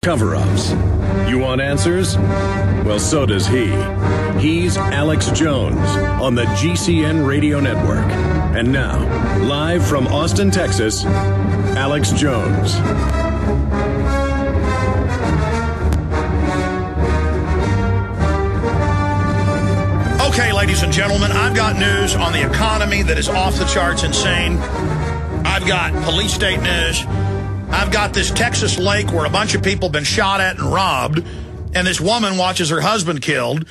cover-ups. You want answers? Well, so does he. He's Alex Jones on the GCN Radio Network. And now, live from Austin, Texas, Alex Jones. Okay, ladies and gentlemen, I've got news on the economy that is off the charts insane. I've got police state news. I've got this Texas lake where a bunch of people have been shot at and robbed, and this woman watches her husband killed,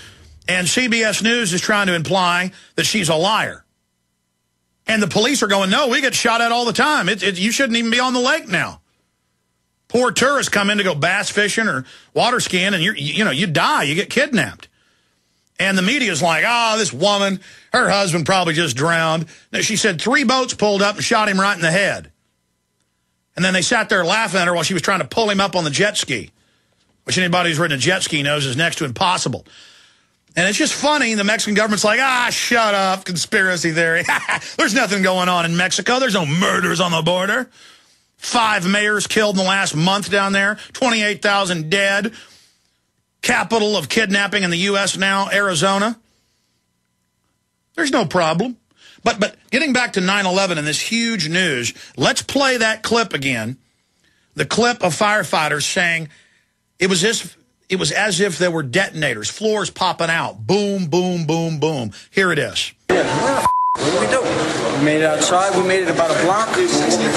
and CBS News is trying to imply that she's a liar. And the police are going, no, we get shot at all the time. You shouldn't even be on the lake now. Poor tourists come in to go bass fishing or water skiing, and you die, you get kidnapped. And the media's like, this woman, her husband probably just drowned. Now, she said 3 boats pulled up and shot him right in the head. And then they sat there laughing at her while she was trying to pull him up on the jet ski, which anybody who's ridden a jet ski knows is next to impossible. And it's just funny. The Mexican government's like, shut up, conspiracy theory. There's nothing going on in Mexico. There's no murders on the border. 5 mayors killed in the last month down there. 28,000 dead. Capital of kidnapping in the U.S. now, Arizona. There's no problem. But getting back to 9/11 and this huge news, let's play that clip again. The clip of firefighters saying it was as if there were detonators, floors popping out. Boom, boom, boom, boom. Here it is. What did we do? We made it outside. We made it about a block.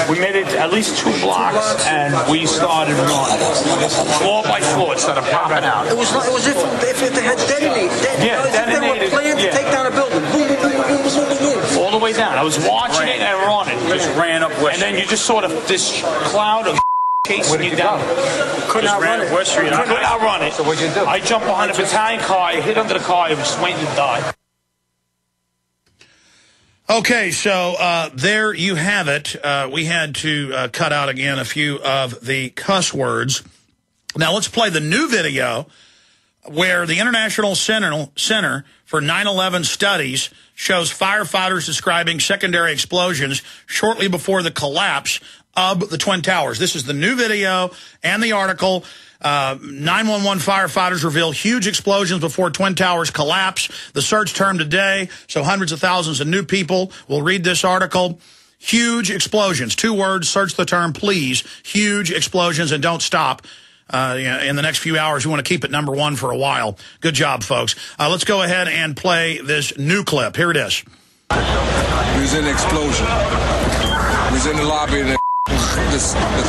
We made it at least 2 blocks, and we started running. Floor by floor, it started popping out. It was if they had detonated. Yeah, detonated. If they were planning to take down a building. Boom, boom, boom, boom, boom, boom, boom. All the way down. I was watching it and running. Just ran up West And then you just sort of this cloud of chasing you down. Could not run it. West Street. Could not run it. So what'd you do? I jumped behind a battalion car. I hit under the car. I was waiting to die. Okay, so there you have it. We had to cut out again a few of the cuss words. Now let's play the new video where the International Center for 9/11 Studies shows firefighters describing secondary explosions shortly before the collapse of the Twin Towers. This is the new video and the article. 911 firefighters reveal huge explosions before Twin Towers collapse. The search term today, so hundreds of thousands of new people will read this article. Huge explosions. 2 words, search the term, please. Huge explosions, and don't stop. In the next few hours, we want to keep it #1 for a while. Good job, folks. Let's go ahead and play this new clip. Here it is. We was in an explosion. We was in the lobby, and the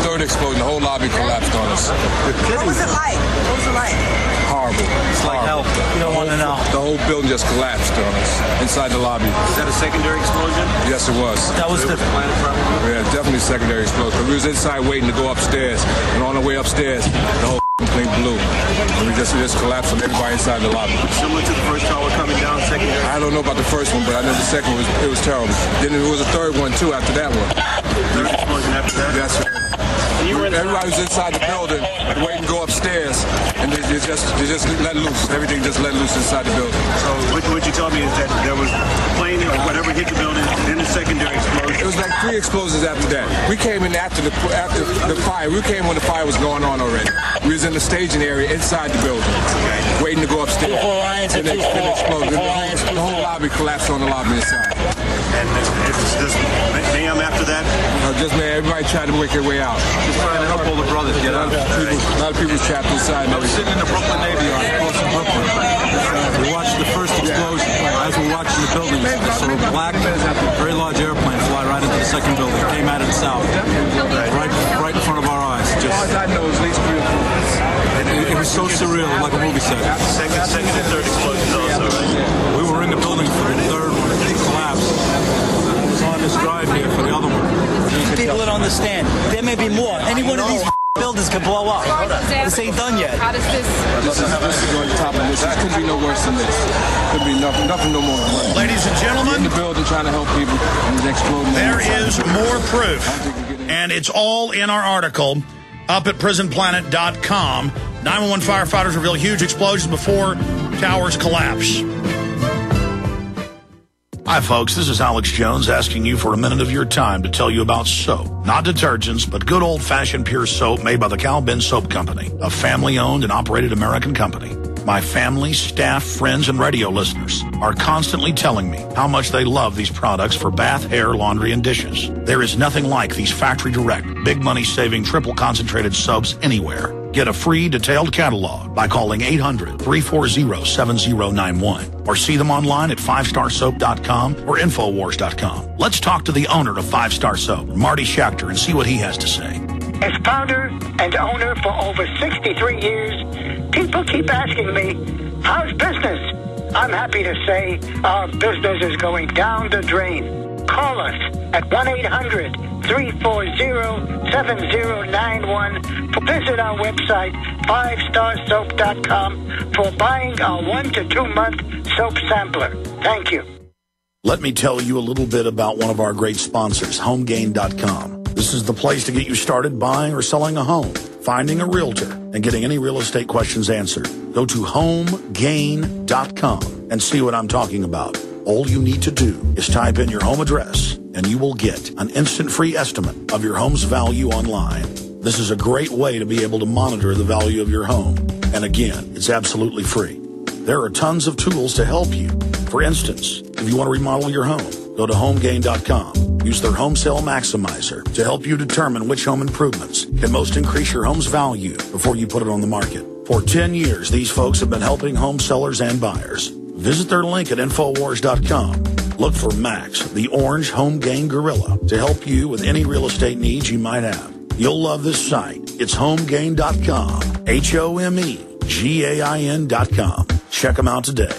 3rd explosion, the whole lobby collapsed on us. What was it like? What was it like? Horrible. It's like hell. You don't want to know. The whole building just collapsed on us inside the lobby. Is that a secondary explosion? Yes, it was. That was the planet problem? Yeah, definitely secondary explosion. We was inside waiting to go upstairs, and on the way upstairs, the whole thing blew. And we just collapsed on everybody inside the lobby. Similar to the first tower coming down, secondary? I don't know about the first one, but I know the second one, it was terrible. Then there was a 3rd one, too, after that one. 3rd explosion after that? That's right. Everybody was inside the building, waiting to go upstairs, and they just let loose. Everything just let loose inside the building. So what you told me is that there was a plane or whatever hit the building, then the secondary explosion. It was like 3 explosions after that. We came in after the fire. We came when the fire was going on already. We was in the staging area inside the building, waiting to go upstairs. And it exploded. The whole lobby collapsed on the lobby inside. And it's just mayhem after that? Everybody tried to work their way out. Just trying to help all the brothers get out. A lot of people trapped inside. I was sitting in the Brooklyn Navy Yard, close to Brooklyn. We watched the first explosion. As we were watching the buildings, I saw a black, very large airplane fly right into the second building. It came out of the south, right in front of our eyes. Just, it was so surreal, like a movie set. Second and third explosions also, right? We were in the building for the 3rd one. It collapsed. I was on this drive here for the other one. People don't understand. There may be more. Any one of these buildings can blow up. This ain't done yet. How does this... This is on top of this. This could be no worse than this. Could be nothing no more. Ladies and gentlemen, in the building trying to help people, and it exploded. There is more proof, and it's all in our article up at prisonplanet.com. 911 firefighters reveal huge explosions before towers collapse. Hi, folks. This is Alex Jones asking you for a minute of your time to tell you about soap. Not detergents, but good old-fashioned pure soap made by the Cal-Ben Soap Company, a family-owned and operated American company. My family, staff, friends, and radio listeners are constantly telling me how much they love these products for bath, hair, laundry, and dishes. There is nothing like these factory-direct, big money-saving, triple-concentrated soaps anywhere. Get a free detailed catalog by calling 800-340-7091 or see them online at 5starsoap.com or Infowars.com. Let's talk to the owner of 5 Star Soap, Marty Schachter, and see what he has to say. As founder and owner for over 63 years, people keep asking me, how's business? I'm happy to say our business is going down the drain. Call us at 1-800-340-7091. Visit our website, 5starsoap.com, for buying our 1 to 2 month soap sampler. Thank you. Let me tell you a little bit about one of our great sponsors, HomeGain.com. This is the place to get you started buying or selling a home, finding a realtor, and getting any real estate questions answered. Go to HomeGain.com and see what I'm talking about. All you need to do is type in your home address, and you will get an instant free estimate of your home's value online. This is a great way to be able to monitor the value of your home. And again, it's absolutely free. There are tons of tools to help you. For instance, if you want to remodel your home, go to HomeGain.com. Use their Home Sale Maximizer to help you determine which home improvements can most increase your home's value before you put it on the market. For 10 years, these folks have been helping home sellers and buyers. Visit their link at Infowars.com. Look for Max, the orange Home Gain Gorilla, to help you with any real estate needs you might have. You'll love this site. It's HomeGain.com. HomeGain.com. Check them out today.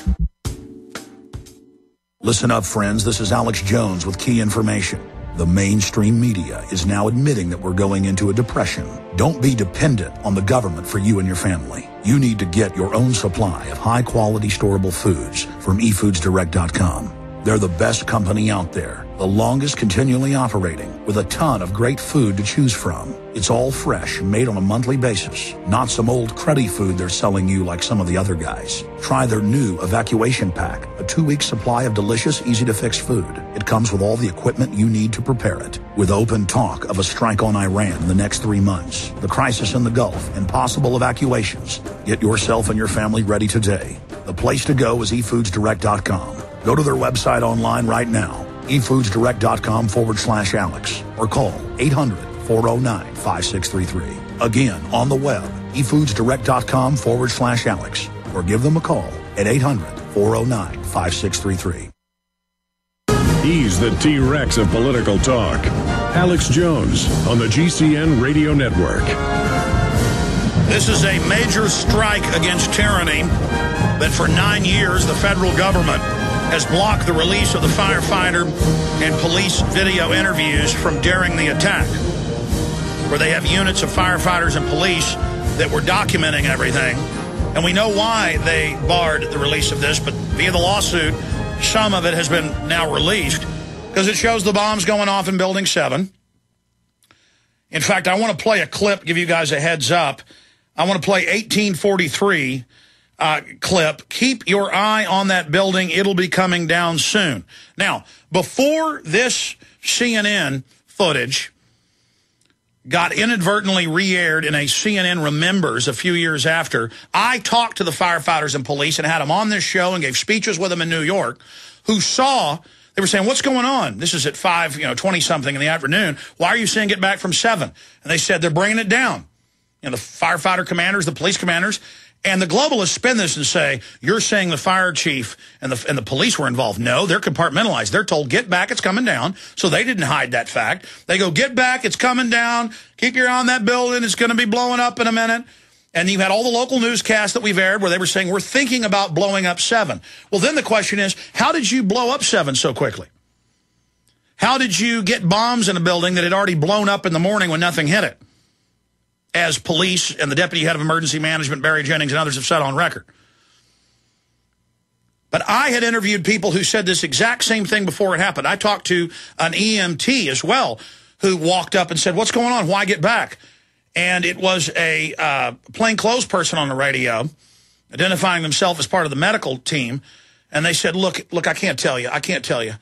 Listen up, friends. This is Alex Jones with key information. The mainstream media is now admitting that we're going into a depression. Don't be dependent on the government for you and your family. You need to get your own supply of high-quality storable foods from efoodsdirect.com. They're the best company out there, the longest continually operating, with a ton of great food to choose from. It's all fresh, made on a monthly basis, not some old cruddy food they're selling you like some of the other guys. Try their new evacuation pack, a 2-week supply of delicious, easy-to-fix food. It comes with all the equipment you need to prepare it. With open talk of a strike on Iran in the next 3 months, the crisis in the Gulf, and possible evacuations, get yourself and your family ready today. The place to go is efoodsdirect.com. Go to their website online right now, efoodsdirect.com/Alex, or call 800-409-5633. Again, on the web, efoodsdirect.com/Alex, or give them a call at 800-409-5633. He's the T-Rex of political talk. Alex Jones on the GCN Radio Network. This is a major strike against tyranny that for 9 years the federal government has blocked the release of the firefighter and police video interviews from during the attack, where they have units of firefighters and police that were documenting everything. And we know why they barred the release of this, but via the lawsuit, some of it has been now released because it shows the bombs going off in Building 7. In fact, I want to play a clip, give you guys a heads up. I want to play 1843 clip. Keep your eye on that building. It'll be coming down soon. Now, before this CNN footage got inadvertently re-aired in a CNN Remembers a few years after, I talked to the firefighters and police and had them on this show and gave speeches with them in New York, who saw, they were saying, what's going on? This is at 5:20-something in the afternoon. Why are you saying get back from 7? And they said they're bringing it down. The firefighter commanders, the police commanders, and the globalists spin this and say, you're saying the fire chief and the police were involved. No, they're compartmentalized. They're told, get back, it's coming down. So they didn't hide that fact. They go, get back, it's coming down. Keep your eye on that building. It's going to be blowing up in a minute. And you've had all the local newscasts that we've aired where they were saying, we're thinking about blowing up 7. Well, then the question is, how did you blow up 7 so quickly? How did you get bombs in a building that had already blown up in the morning when nothing hit it? As police and the deputy head of emergency management, Barry Jennings, and others have said on record. But I had interviewed people who said this exact same thing before it happened. I talked to an EMT as well who walked up and said, what's going on? Why get back? And it was a plainclothes person on the radio identifying themselves as part of the medical team. And they said, look, I can't tell you. I can't tell you.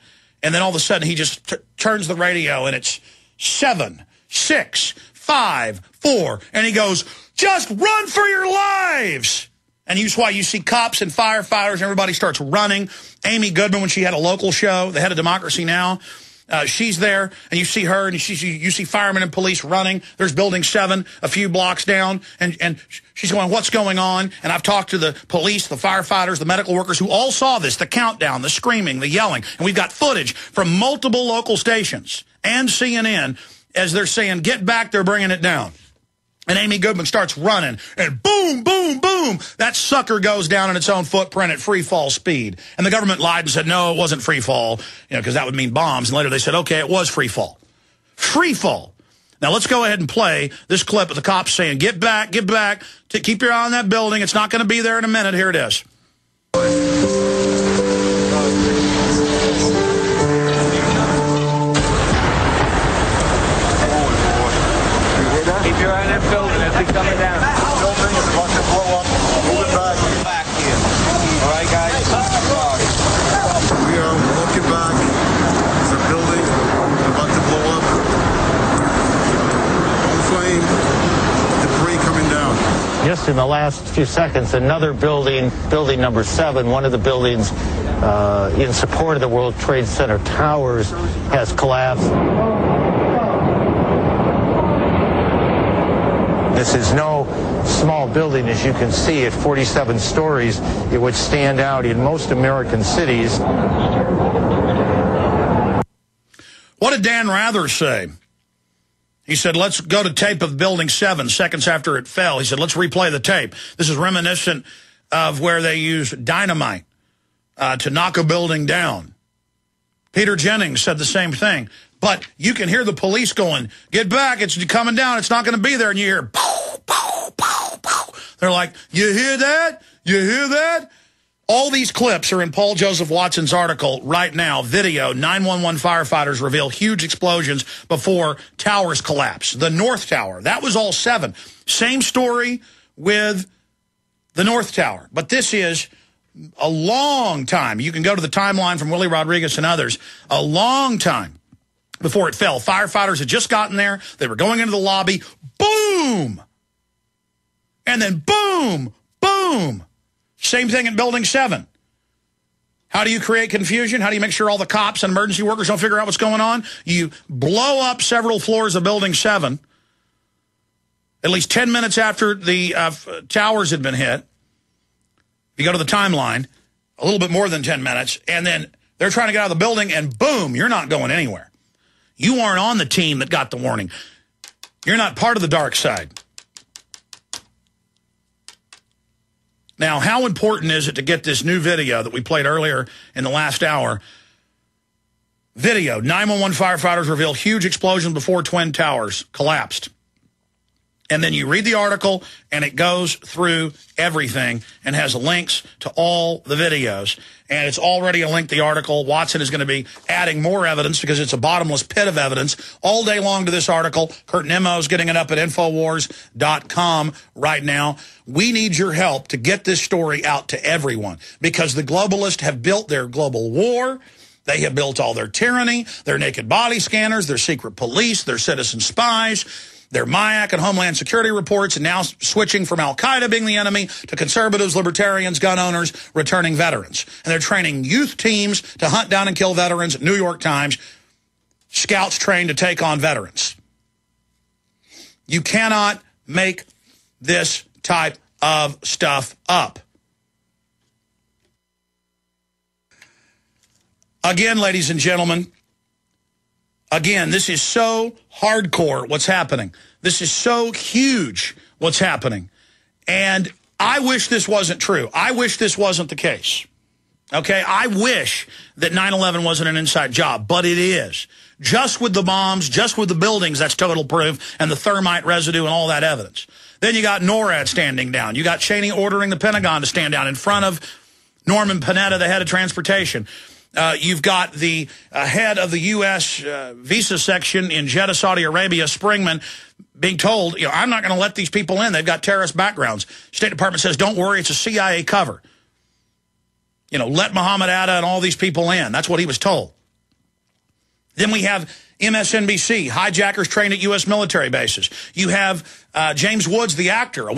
And then all of a sudden, he just turns the radio, and it's 7, 6, 5, 4. And he goes, just run for your lives. And that's why you see cops and firefighters, and everybody starts running. Amy Goodman, when she had a local show, the head of Democracy Now!, she's there, and you see her, and you see firemen and police running. There's Building 7 a few blocks down, and she's going, what's going on? And I've talked to the police, the firefighters, the medical workers who all saw this, the countdown, the screaming, the yelling. And we've got footage from multiple local stations and CNN as they're saying, get back, they're bringing it down. And Amy Goodman starts running, and boom, boom, boom, that sucker goes down in its own footprint at free fall speed. And the government lied and said, no, it wasn't free fall, because that would mean bombs. And later they said, okay, it was free fall. Free fall. Now let's go ahead and play this clip of the cops saying, get back, keep your eye on that building. It's not going to be there in a minute. Here it is. Keep your eye on that building as it's coming down. Building is about to blow up. Move it back here. All right, guys? We are looking back. There's a building about to blow up. On flame. Debris coming down. Just in the last few seconds, another building, building number 7, one of the buildings in support of the World Trade Center towers, has collapsed. This is no small building, as you can see, at 47 stories. It would stand out in most American cities. What did Dan Rather say? He said, let's go to tape of Building 7 seconds after it fell. He said, let's replay the tape. This is reminiscent of where they used dynamite to knock a building down. Peter Jennings said the same thing. But you can hear the police going, get back, it's coming down, it's not going to be there. And you hear, pow, pow, pow, pow. They're like, you hear that? You hear that? All these clips are in Paul Joseph Watson's article right now. Video, 911 firefighters reveal huge explosions before towers collapse. The North Tower, that was all 7. Same story with the North Tower. But this is a long time. You can go to the timeline from Willie Rodriguez and others. A long time before it fell. Firefighters had just gotten there. They were going into the lobby. Boom! And then boom, boom. Same thing in Building 7. How do you create confusion? How do you make sure all the cops and emergency workers don't figure out what's going on? You blow up several floors of Building 7, at least 10 minutes after the towers had been hit. You go to the timeline, a little bit more than 10 minutes, and then they're trying to get out of the building, and boom, you're not going anywhere. You aren't on the team that got the warning. You're not part of the dark side. Now, how important is it to get this new video that we played earlier in the last hour? Video, 911 firefighters reveal huge explosion before Twin Towers collapsed. And then you read the article, and it goes through everything and has links to all the videos. And it's already a link to the article. Watson is going to be adding more evidence because it's a bottomless pit of evidence all day long to this article. Kurt Nimmo is getting it up at Infowars.com right now. We need your help to get this story out to everyone because the globalists have built their global war. They have built all their tyranny, their naked body scanners, their secret police, their citizen spies, their MIAC and Homeland Security reports, and now switching from al-Qaeda being the enemy to conservatives, libertarians, gun owners, returning veterans. And they're training youth teams to hunt down and kill veterans. New York Times, scouts trained to take on veterans. You cannot make this type of stuff up. Again, ladies and gentlemen, again, this is so hardcore what's happening. This is so huge what's happening. And I wish this wasn't true. I wish this wasn't the case. Okay? I wish that 9/11 wasn't an inside job, but it is. Just with the bombs, just with the buildings, that's total proof, and the thermite residue and all that evidence. Then you got NORAD standing down. You got Cheney ordering the Pentagon to stand down in front of Norman Panetta, the head of transportation. You've got the head of the U.S. visa section in Jeddah, Saudi Arabia, Springman, being told, you know, I'm not going to let these people in. They've got terrorist backgrounds. State Department says, don't worry, it's a CIA cover. You know, let Muhammad Atta and all these people in. That's what he was told. Then we have MSNBC, hijackers trained at U.S. military bases. You have James Woods, the actor.